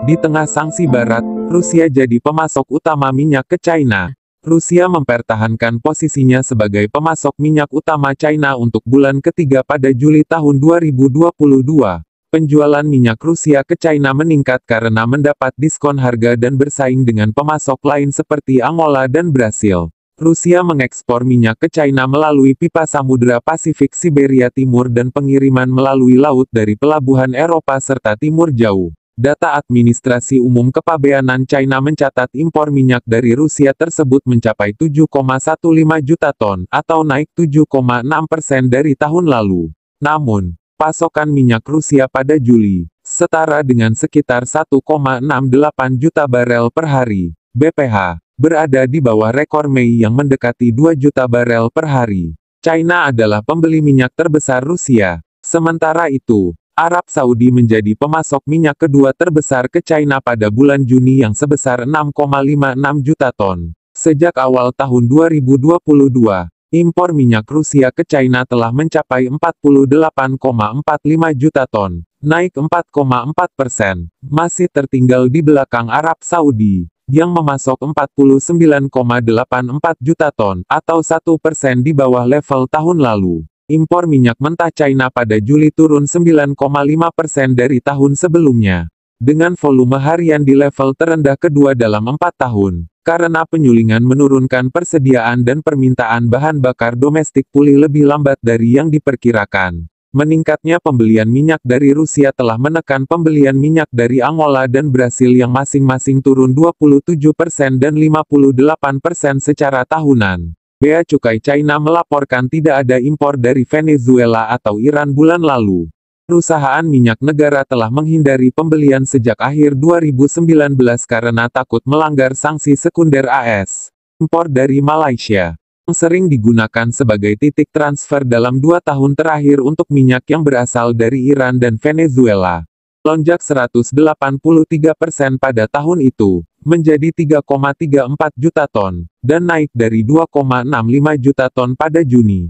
Di tengah sanksi Barat, Rusia jadi pemasok utama minyak ke China. Rusia mempertahankan posisinya sebagai pemasok minyak utama China untuk bulan ketiga pada Juli tahun 2022. Penjualan minyak Rusia ke China meningkat karena mendapat diskon harga dan bersaing dengan pemasok lain seperti Angola dan Brasil. Rusia mengekspor minyak ke China melalui pipa Samudra Pasifik Siberia Timur dan pengiriman melalui laut dari pelabuhan Eropa serta Timur Jauh. Data Administrasi Umum Kepabeanan China mencatat impor minyak dari Rusia tersebut mencapai 7,15 juta ton, atau naik 7,6% dari tahun lalu. Namun, pasokan minyak Rusia pada Juli, setara dengan sekitar 1,68 juta barel per hari, BPH, berada di bawah rekor Mei yang mendekati 2 juta barel per hari. China adalah pembeli minyak terbesar Rusia. Sementara itu, Arab Saudi menjadi pemasok minyak kedua terbesar ke China pada bulan Juni yang sebesar 6,56 juta ton. Sejak awal tahun 2022, impor minyak Rusia ke China telah mencapai 48,45 juta ton, naik 4,4%, masih tertinggal di belakang Arab Saudi, yang memasok 49,84 juta ton, atau 1% di bawah level tahun lalu. Impor minyak mentah China pada Juli turun 9,5% dari tahun sebelumnya. Dengan volume harian di level terendah kedua dalam 4 tahun, karena penyulingan menurunkan persediaan dan permintaan bahan bakar domestik pulih lebih lambat dari yang diperkirakan. Meningkatnya pembelian minyak dari Rusia telah menekan pembelian minyak dari Angola dan Brasil yang masing-masing turun 27% dan 58% secara tahunan. Bea Cukai China melaporkan tidak ada impor dari Venezuela atau Iran bulan lalu. Perusahaan minyak negara telah menghindari pembelian sejak akhir 2019 karena takut melanggar sanksi sekunder AS. Impor dari Malaysia, yang sering digunakan sebagai titik transfer dalam 2 tahun terakhir untuk minyak yang berasal dari Iran dan Venezuela, lonjak 183% pada tahun itu, menjadi 3,34 juta ton, dan naik dari 2,65 juta ton pada Juni.